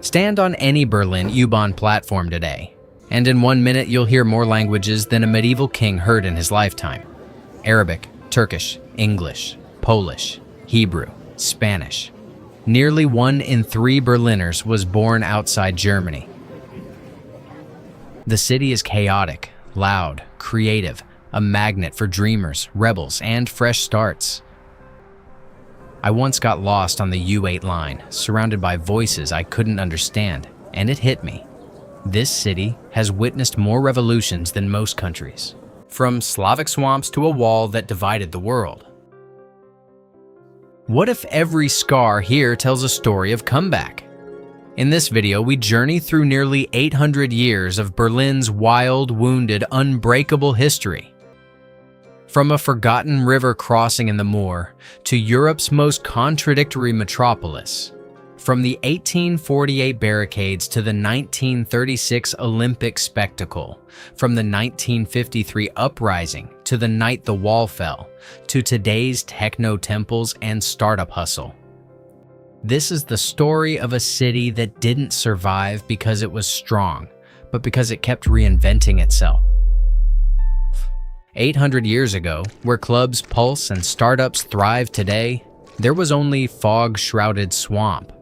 Stand on any Berlin U-Bahn platform today, and in 1 minute you'll hear more languages than a medieval king heard in his lifetime. Arabic, Turkish, English, Polish, Hebrew, Spanish. Nearly 1 in 3 Berliners was born outside Germany. The city is chaotic, loud, creative, a magnet for dreamers, rebels, and fresh starts. I once got lost on the U8 line, surrounded by voices I couldn't understand, and it hit me. This city has witnessed more revolutions than most countries, from Slavic swamps to a wall that divided the world. What if every scar here tells a story of comeback? In this video, we journey through nearly 800 years of Berlin's wild, wounded, unbreakable history. From a forgotten river crossing in the Moor to Europe's most contradictory metropolis. From the 1848 barricades to the 1936 Olympic spectacle. From the 1953 uprising to the night the wall fell, to today's techno temples and startup hustle. This is the story of a city that didn't survive because it was strong, but because it kept reinventing itself. 800 years ago, where clubs pulse and startups thrive today, there was only fog-shrouded swamp.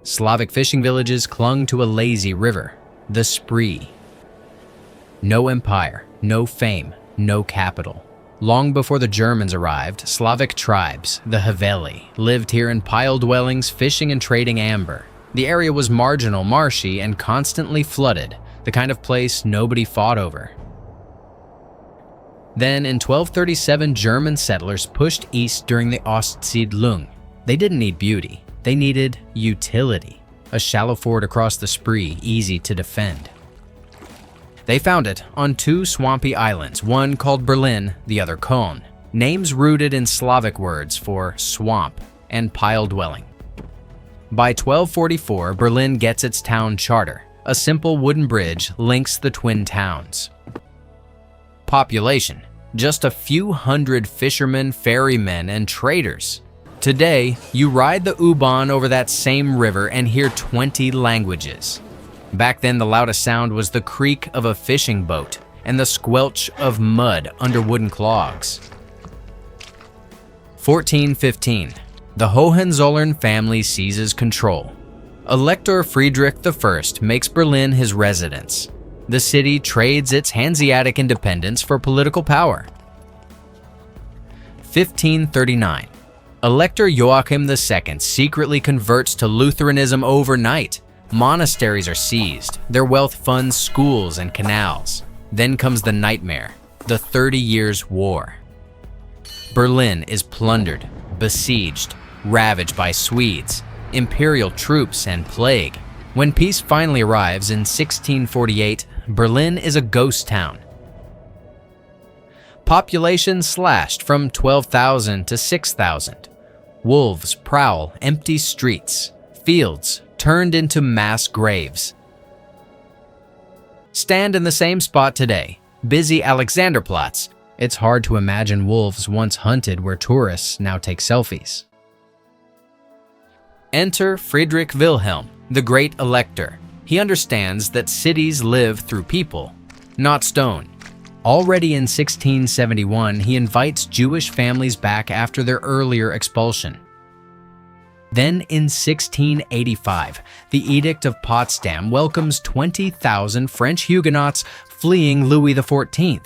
Slavic fishing villages clung to a lazy river, the Spree. No empire, no fame, no capital. Long before the Germans arrived, Slavic tribes, the Haveli, lived here in pile dwellings fishing and trading amber. The area was marginal, marshy, and constantly flooded, the kind of place nobody fought over. Then, in 1237, German settlers pushed east during the Ostsiedlung. They didn't need beauty, they needed utility. A shallow ford across the Spree, easy to defend. They found it on 2 swampy islands, one called Berlin, the other Köln, names rooted in Slavic words for swamp and pile dwelling. By 1244, Berlin gets its town charter. A simple wooden bridge links the twin towns. Population, just a few hundred fishermen, ferrymen, and traders. Today, you ride the U-Bahn over that same river and hear 20 languages. Back then, the loudest sound was the creak of a fishing boat and the squelch of mud under wooden clogs. 1415, the Hohenzollern family seizes control. Elector Friedrich I makes Berlin his residence. The city trades its Hanseatic independence for political power. 1539. Elector Joachim II secretly converts to Lutheranism overnight. Monasteries are seized. Their wealth funds schools and canals. Then comes the nightmare, the 30 Years' War. Berlin is plundered, besieged, ravaged by Swedes, imperial troops, and plague. When peace finally arrives in 1648, Berlin is a ghost town. Population slashed from 12,000 to 6,000. Wolves prowl empty streets. Fields turned into mass graves. Stand in the same spot today, busy Alexanderplatz. It's hard to imagine wolves once hunted where tourists now take selfies. Enter Friedrich Wilhelm, the Great Elector. He understands that cities live through people, not stone. Already in 1671, he invites Jewish families back after their earlier expulsion. Then in 1685, the Edict of Potsdam welcomes 20,000 French Huguenots fleeing Louis XIV.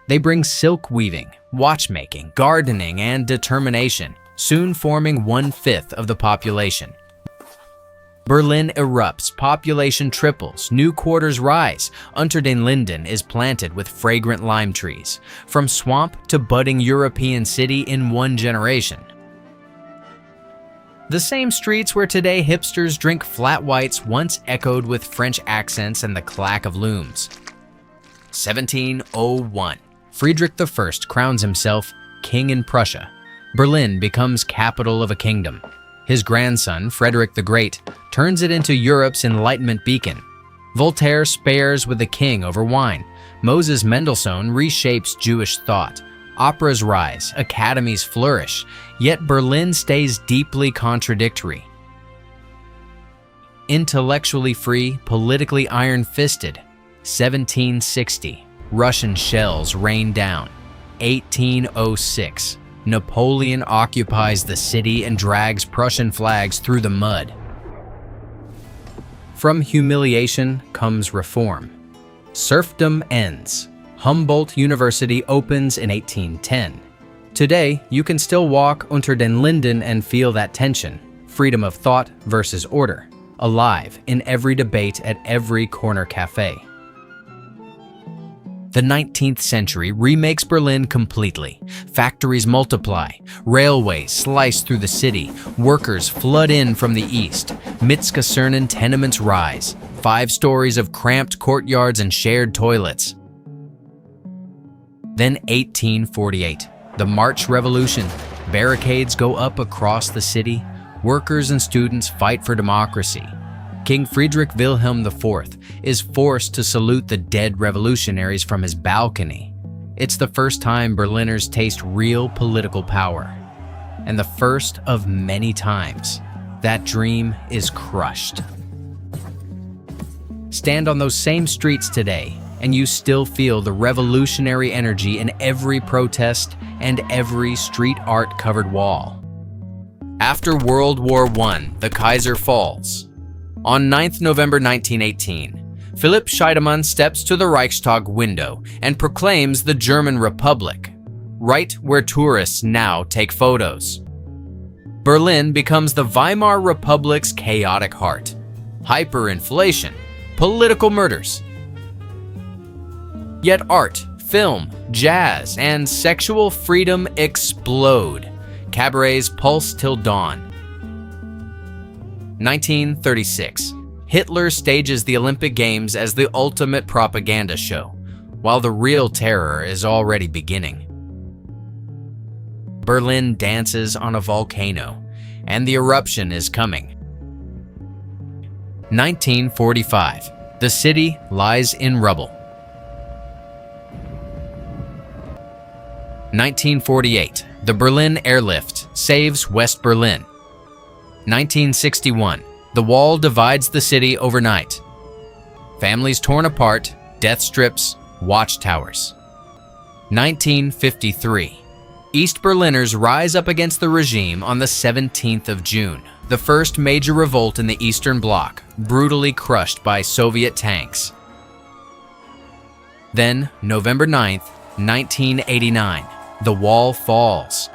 They bring silk weaving, watchmaking, gardening, and determination, soon forming 1/5 of the population. Berlin erupts, population triples, new quarters rise. Unter den Linden is planted with fragrant lime trees. From swamp to budding European city in 1 generation. The same streets where today hipsters drink flat whites once echoed with French accents and the clack of looms. 1701. Friedrich I crowns himself king in Prussia. Berlin becomes capital of a kingdom. His grandson, Frederick the Great, turns it into Europe's Enlightenment beacon. Voltaire spares with the king over wine. Moses Mendelssohn reshapes Jewish thought. Operas rise, academies flourish, yet Berlin stays deeply contradictory. Intellectually free, politically iron-fisted. 1760. Russian shells rain down. 1806. Napoleon occupies the city and drags Prussian flags through the mud. From humiliation comes reform. Serfdom ends. Humboldt University opens in 1810. Today, you can still walk unter den Linden and feel that tension, freedom of thought versus order, alive in every debate at every corner cafe. The 19th century remakes Berlin completely. Factories multiply, railways slice through the city, workers flood in from the east, Mietskasernen tenements rise, 5 stories of cramped courtyards and shared toilets. Then 1848, the March Revolution. Barricades go up across the city. Workers and students fight for democracy. King Friedrich Wilhelm IV is forced to salute the dead revolutionaries from his balcony. It's the first time Berliners taste real political power. And the first of many times, that dream is crushed. Stand on those same streets today, and you still feel the revolutionary energy in every protest and every street art-covered wall. After World War I, the Kaiser falls. On 9th November 1918, Philipp Scheidemann steps to the Reichstag window and proclaims the German Republic, right where tourists now take photos. Berlin becomes the Weimar Republic's chaotic heart. Hyperinflation, political murders. Yet art, film, jazz, and sexual freedom explode. Cabarets pulse till dawn. 1936. Hitler stages the Olympic Games as the ultimate propaganda show, while the real terror is already beginning. Berlin dances on a volcano, and the eruption is coming. 1945. The city lies in rubble. 1948. The Berlin airlift saves West Berlin. 1961. The wall divides the city overnight. Families torn apart, death strips, watchtowers. 1953. East Berliners rise up against the regime on the 17th of June, the first major revolt in the Eastern Bloc, brutally crushed by Soviet tanks. Then, November 9th, 1989, the wall falls.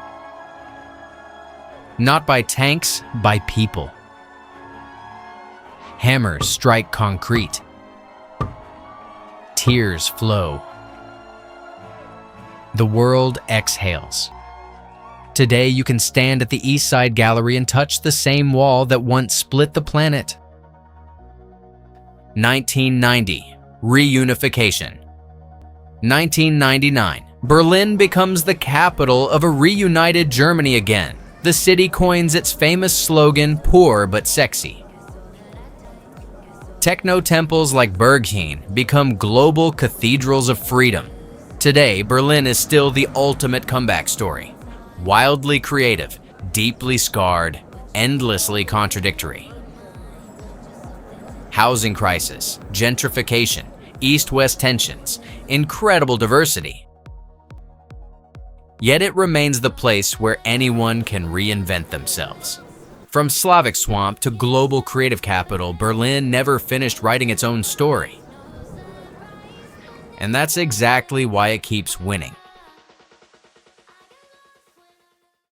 Not by tanks, by people. Hammers strike concrete. Tears flow. The world exhales. Today you can stand at the East Side Gallery and touch the same wall that once split the planet. 1990. Reunification. 1999. Berlin becomes the capital of a reunited Germany again. The city coins its famous slogan, poor but sexy. Techno temples like Berghain become global cathedrals of freedom. Today, Berlin is still the ultimate comeback story. Wildly creative, deeply scarred, endlessly contradictory. Housing crisis, gentrification, east-west tensions, incredible diversity. Yet it remains the place where anyone can reinvent themselves. From Slavic swamp to global creative capital, Berlin never finished writing its own story. And that's exactly why it keeps winning.